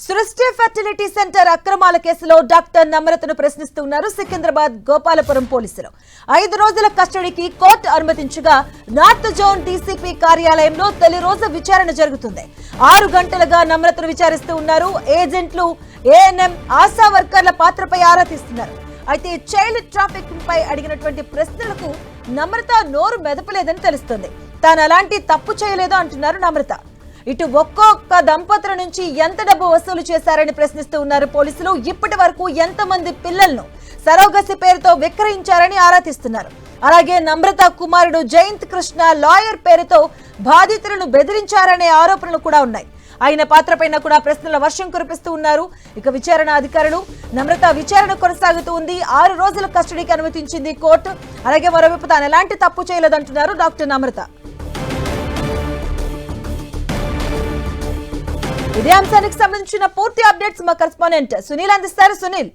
సృష్టి fertility centre అక్రమాల కేసులో డాక్టర్ నమ్రతను ప్రశ్నిస్తున్నారు సికింద్రాబాద్ గోపాలపురం పోలీసులు. 5 రోజుల కస్టడీకి కోర్టు అనుమతించగా నార్త్ జోన్ డీసీపీ కార్యాలయంలో తొలి రోజు విచారణ జరుగుతుంది. 6 గంటలుగా నమ్రతను విచారిస్తూ ఉన్నారు. ఏజెంట్లు, ఏఎన్ఎం, ఆశా వర్కర్ల పాత్రపై ఆరా తీస్తున్నారు. అయితే చైల్డ్ ట్రాఫికింగ్ పై అడిగినటువంటి ప్రశ్నలకు నమ్రత నోరు మెదపలేదని తెలుస్తుంది. తాను అలాంటి తప్పు చేయలేదు అంటున్నారు నమ్రత. ఇటు ఒక్కొక్క దంపతుల నుంచి ఎంత డబ్బు వసూలు చేశారని ప్రశ్నిస్తూ ఉన్నారు పోలీసులు. ఇప్పటి వరకు ఎంతమంది పిల్లలను సరోగసి పేరుతో విక్రయించారని ఆరా తీస్తున్నారు. అలాగే నమ్రత కుమారుడు జయంత్ కృష్ణ లాయర్ పేరుతో బాధితులను బెదిరించారనే ఆరోపణలు కూడా ఉన్నాయి. ఆయన పాత్రపైన కూడా ప్రశ్నల వర్షం కురిపిస్తూ ఉన్నారు. ఇక విచారణ అధికారులు నమ్రత విచారణ కొనసాగుతూ ఉంది. 6 రోజుల కస్టడీకి అనుమతించింది కోర్టు. అలాగే మరోవైపు తాను ఎలాంటి తప్పు చేయలేదంటున్నారు డాక్టర్ నమ్రత. ఇదే అంశానికి సంబంధించిన పూర్తి అప్డేట్స్ మా కరెస్పాండెంట్ సునీల్ అందిస్తారు. సునీల్,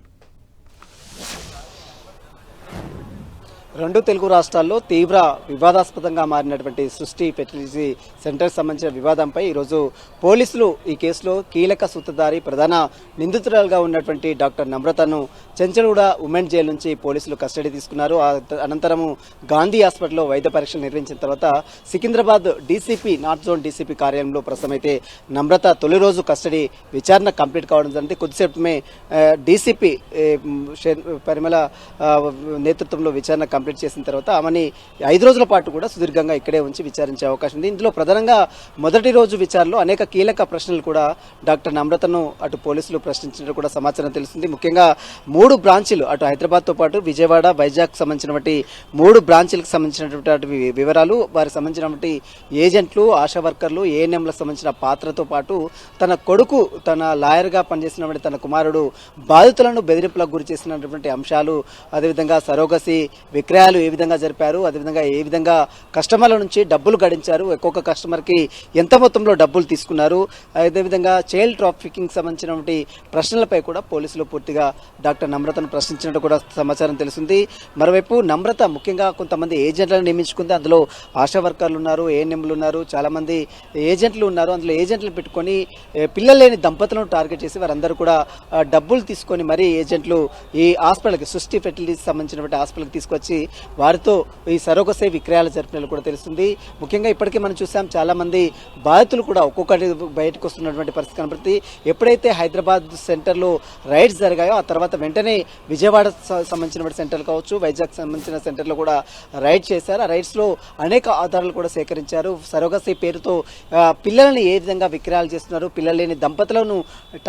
2 తెలుగు రాష్ట్రాల్లో తీవ్ర వివాదాస్పదంగా మారినటువంటి సృష్టి ఫెర్టిలిటీ సెంటర్ సంబంధించిన వివాదంపై ఈరోజు పోలీసులు ఈ కేసులో కీలక సూత్రధారి, ప్రధాన నిందితురాలుగా ఉన్నటువంటి డాక్టర్ నమ్రతను చెంచలగూడ ఉమెన్ జైలు నుంచి పోలీసులు కస్టడీ తీసుకున్నారు. అనంతరము గాంధీ హాస్పిటల్లో వైద్య పరీక్షలు నిర్వహించిన తర్వాత Secunderabad DCP, north zone DCP కార్యాలయంలో ప్రస్తుతమైతే నమ్రత తొలి రోజు కస్టడీ విచారణ కంప్లీట్ కావడం జరిగింది. కొద్దిసేపమే డీసీపీ పరిమళ నేతృత్వంలో విచారణ కంప్లీట్ చేసిన తర్వాత ఆమెని 5 రోజుల పాటు కూడా సుదీర్ఘంగా ఇక్కడే ఉంచి విచారించే అవకాశం ఉంది. ఇందులో ప్రధానంగా మొదటి రోజు విచారణలో అనేక కీలక ప్రశ్నలు కూడా డాక్టర్ నమ్రతను అటు పోలీసులు ప్రశ్నించినట్టు కూడా సమాచారం తెలుస్తుంది. ముఖ్యంగా 3 బ్రాంచీలు, అటు హైదరాబాద్తో పాటు విజయవాడ, వైజాగ్ సంబంధించినటువంటి 3 బ్రాంచీలకు సంబంధించినటువంటి వివరాలు, వారికి సంబంధించినటువంటి ఏజెంట్లు, ఆశా వర్కర్లు, ఏఎన్ఎంలకు సంబంధించిన పాత్రతో పాటు తన కొడుకు, తన లాయర్గా పనిచేసినటువంటి తన కుమారుడు బాధితులను బెదిరింపులకు గురి చేసినటువంటి అంశాలు, అదేవిధంగా సరోగసి విక్రయాలు ఏ విధంగా జరిపారు, అదేవిధంగా ఏ విధంగా కస్టమర్ల నుంచి డబ్బులు గడించారు, ఒక్కొక్క కస్టమర్కి ఎంత మొత్తంలో డబ్బులు తీసుకున్నారు, అదేవిధంగా చైల్డ్ ట్రాఫికింగ్ సంబంధించినటువంటి ప్రశ్నలపై కూడా పోలీసులు పూర్తిగా డాక్టర్ నమ్రతను ప్రశ్నించినట్టు కూడా సమాచారం తెలుస్తుంది. మరోవైపు నమ్రత ముఖ్యంగా కొంతమంది ఏజెంట్లను నియమించుకుంది. అందులో ఆశా వర్కర్లు ఉన్నారు, ఏఎన్ఎంలు ఉన్నారు, చాలామంది ఏజెంట్లు ఉన్నారు. అందులో ఏజెంట్లు పెట్టుకొని పిల్లలు లేని దంపతులను టార్గెట్ చేసి వారందరూ కూడా డబ్బులు తీసుకొని మరీ ఏజెంట్లు ఈ హాస్పిటల్కి, సృష్టి ఫెర్టిలిటీ సంబంధించినటువంటి హాస్పిటల్కి తీసుకొచ్చి వారితో ఈ సరోగసి విక్రయాలు జరిపినట్లు కూడా తెలుస్తుంది. ముఖ్యంగా ఇప్పటికే మనం చూసాం, చాలా మంది బాధితులు కూడా ఒక్కొక్కటి బయటకు వస్తున్నటువంటి పరిస్థితి కనబడుతుంది. ఎప్పుడైతే హైదరాబాద్ సెంటర్లో రైడ్స్ జరిగాయో ఆ తర్వాత వెంటనే విజయవాడ సంబంధించిన సెంటర్లు కావచ్చు, వైజాగ్ సంబంధించిన సెంటర్లో కూడా రైడ్ చేశారు. ఆ రైడ్స్లో అనేక ఆధారాలు కూడా సేకరించారు. సరోగసి పేరుతో పిల్లల్ని ఏ విధంగా విక్రయాలు చేస్తున్నారు, పిల్లలు లేని దంపతులను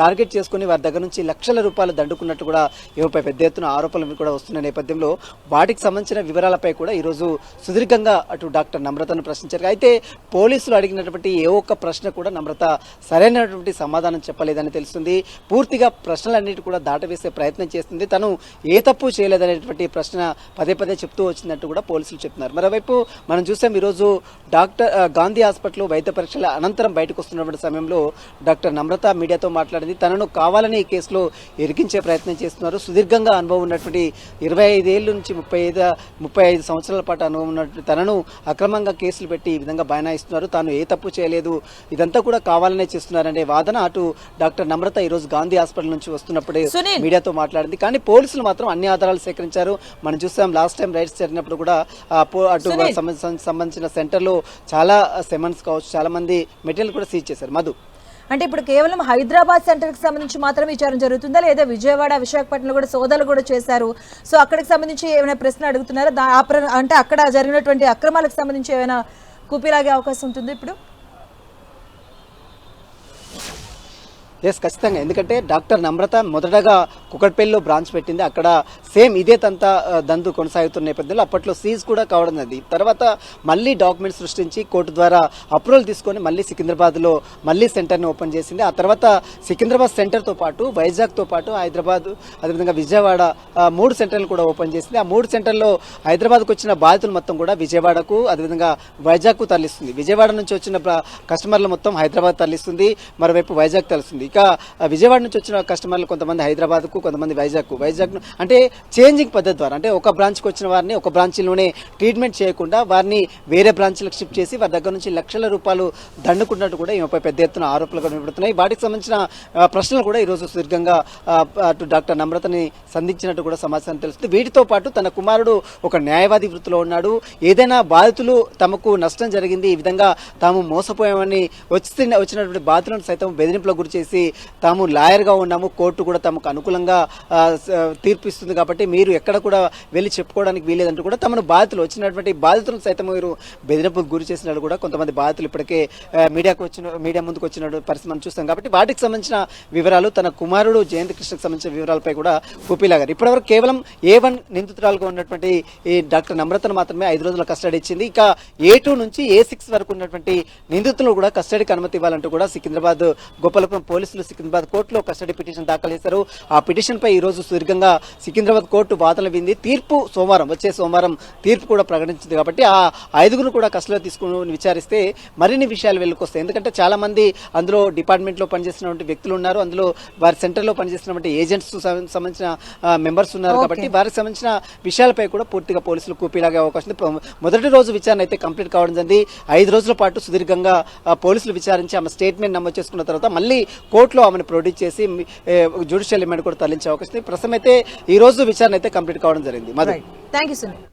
టార్గెట్ చేసుకుని వారి దగ్గర నుంచి లక్షల రూపాయలు దండుకున్నట్టు కూడా ఈమెపై పెద్ద ఎత్తున ఆరోపణలు కూడా వస్తున్న నేపథ్యంలో వాటికి సంబంధించిన వివరాలపై కూడా ఈరోజు సుదీర్ఘంగా అటు డాక్టర్ నమ్రతను ప్రశ్నించారు. అయితే పోలీసులు అడిగినటువంటి ఏ ఒక్క ప్రశ్న కూడా నమ్రత సరైనటువంటి సమాధానం చెప్పలేదని తెలుస్తుంది. పూర్తిగా ప్రశ్నలన్నిటి కూడా దాటవేసే ప్రయత్నం చేస్తుంది. తను ఏ తప్పు చేయలేదనేటువంటి ప్రశ్న పదే పదే చెప్తూ వచ్చినట్టు కూడా పోలీసులు చెప్తున్నారు. మరోవైపు మనం చూసాం, ఈరోజు డాక్టర్ గాంధీ హాస్పిటల్లో వైద్య పరీక్షల అనంతరం బయటకు వస్తున్నటువంటి సమయంలో డాక్టర్ నమ్రత మీడియాతో మాట్లాడింది. తనను కావాలని ఈ కేసులో ఇరికించే ప్రయత్నం చేస్తున్నారు. సుదీర్ఘంగా అనుభవం ఉన్నటువంటి 25 ఏళ్ళ నుంచి 35 సంవత్సరాల పాటు అనుభవం ఉన్నట్టు తనను అక్రమంగా కేసులు పెట్టి ఈ విధంగా బైనాయిస్తున్నారు. తాను ఏ తప్పు చేయలేదు, ఇదంతా కూడా కావాలనే చేస్తున్నారనే వాదన అటు డాక్టర్ నమ్రత ఈ రోజు గాంధీ హాస్పిటల్ నుంచి వస్తున్నప్పుడే మీడియాతో మాట్లాడింది. కానీ పోలీసులు మాత్రం అన్ని ఆధారాలు సేకరించారు. మనం చూసాం, లాస్ట్ టైం రైడ్స్ జరిగినప్పుడు కూడా అటు సంబంధించిన సెంటర్లో చాలా సెమన్స్ కావచ్చు, చాలా మంది మెటీరియల్ కూడా సీజ్ చేశారు. మధు, అంటే ఇప్పుడు కేవలం హైదరాబాద్ సెంటర్ కి సంబంధించి మాత్రమే విచారణ జరుగుతుందా, లేదా విజయవాడ, విశాఖపట్నంలో కూడా సోదాలు కూడా చేశారు? సో అక్కడికి సంబంధించి ఏమైనా ప్రశ్న అడుగుతున్నారా? అంటే అక్కడ జరిగినటువంటి అక్రమాలకు సంబంధించి ఏమైనా కూపీలాగే అవకాశం ఉంటుంది ఇప్పుడు? ఎస్, ఖచ్చితంగా. ఎందుకంటే డాక్టర్ నమ్రత మొదటగా కుకట్పల్లిలో బ్రాంచ్ పెట్టింది. అక్కడ సేమ్ ఇదే దందు కొనసాగుతున్న నేపథ్యంలో అప్పట్లో సీజ్ కూడా కావడం అది. తర్వాత మళ్ళీ డాక్యుమెంట్స్ సృష్టించి కోర్టు ద్వారా అప్రూవల్ తీసుకొని మళ్ళీ సికింద్రాబాద్లో మళ్ళీ సెంటర్ని ఓపెన్ చేసింది. ఆ తర్వాత సికింద్రాబాద్ సెంటర్తో పాటు వైజాగ్తో పాటు హైదరాబాద్, అదేవిధంగా విజయవాడ 3 సెంటర్లు కూడా ఓపెన్ చేసింది. ఆ 3 సెంటర్లో హైదరాబాద్కు వచ్చిన బాధితులు మొత్తం కూడా విజయవాడకు, అదేవిధంగా వైజాగ్కు తరలిస్తుంది. విజయవాడ నుంచి వచ్చిన కస్టమర్లు మొత్తం హైదరాబాద్ తరలిస్తుంది, మరోవైపు వైజాగ్ తరలిస్తుంది. ఇక విజయవాడ నుంచి వచ్చిన కస్టమర్లు కొంతమంది హైదరాబాద్కు, కొంతమంది వైజాగ్ అంటే చేంజింగ్ పద్ధతి ద్వారా, అంటే ఒక బ్రాంచ్కి వచ్చిన వారిని ఒక బ్రాంచ్లోనే ట్రీట్మెంట్ చేయకుండా వారిని వేరే బ్రాంచ్లకు షిఫ్ట్ చేసి వారి దగ్గర నుంచి లక్షల రూపాయలు దండుకున్నట్టు కూడా ఈమెపై పెద్ద ఎత్తున ఆరోపణలు కనబడుతున్నాయి. వాటికి సంబంధించిన ప్రశ్నలు కూడా ఈరోజు సుదీర్ఘంగా అటు డాక్టర్ నమ్రతని సంధించినట్టు కూడా సమాచారం తెలుస్తుంది. వీటితో పాటు తన కుమారుడు ఒక న్యాయవాది వృత్తిలో ఉన్నాడు, ఏదైనా బాధితులు తమకు నష్టం జరిగింది, ఈ విధంగా తాము మోసపోయామని వచ్చినటువంటి బాధితులను సైతం బెదిరింపులకు గురి చేసి తాము లాయర్గా ఉన్నాము, కోర్టు కూడా తమకు అనుకూలంగా తీర్పు ఇస్తుంది కాబట్టి మీరు ఎక్కడ కూడా వెళ్ళి చెప్పుకోవడానికి వీలేదంటూ కూడా తమను వచ్చినటువంటి బాధితులను సైతం మీరు బెదిరింపులకు గురి చేసినట్టు కూడా కొంతమంది బాధితులు ఇప్పటికే మీడియా ముందుకు వచ్చిన పరిస్థితి మనం చూస్తాం. కాబట్టి వాటికి సంబంధించిన వివరాలు, తన కుమారుడు జయంత్ కృష్ణకు సంబంధించిన వివరాలపై కూడా కూపీలాగారు. ఇప్పటివరకు కేవలం A1 నిందితురాలుగా ఉన్నటువంటి ఈ డాక్టర్ నమ్రతను మాత్రమే 5 రోజుల కస్టడీ ఇచ్చింది. ఇక A2 నుంచి A6 వరకు ఉన్నటువంటి నిందితులను కూడా కస్టడీకి అనుమతి ఇవ్వాలంటూ కూడా సికింద్రాబాద్ గోపాలపురం పోలీసులు సికింద్రాబాద్ కోర్టులో కస్టడీ పిటిషన్ దాఖలు చేశారు. ఆ పిటిషన్ పై ఈ రోజు సుదీర్ఘంగా సికింద్రాబాద్ కోర్టు వాదనలు వింది. తీర్పు వచ్చే సోమవారం తీర్పు కూడా ప్రకటించింది. కాబట్టి ఆ 5గురు కూడా కస్టడీలో తీసుకుని విచారిస్తే మరిన్ని విషయాలు వెలుకొస్తాయి. ఎందుకంటే చాలా మంది అందులో డిపార్ట్మెంట్ లో పనిచేస్తున్నటువంటి వ్యక్తులు ఉన్నారు, అందులో వారి సెంటర్ లో పనిచేస్తున్నటువంటి ఏజెంట్స్ సంబంధించిన మెంబర్స్ ఉన్నారు. కాబట్టి వారికి సంబంధించిన విషయాలపై కూడా పూర్తిగా పోలీసులు కూపీలాగే అవకాశం ఉంది. మొదటి రోజు విచారణ అయితే కంప్లీట్ కావడం జరిగింది. 5 రోజుల పాటు సుదీర్ఘంగా పోలీసులు విచారించి ఆమె స్టేట్మెంట్ నమోదు చేసుకున్న తర్వాత మళ్ళీ కోర్టులో ఆమెను ప్రొడ్యూస్ చేసి జ్యుడిషియల్ రిమాండ్ కూడా తరలించే అవకాశం ఉంది. ప్రస్తుతం అయితే ఈ రోజు విచారణ అయితే కంప్లీట్ కావడం జరిగింది. Thank you Sunil.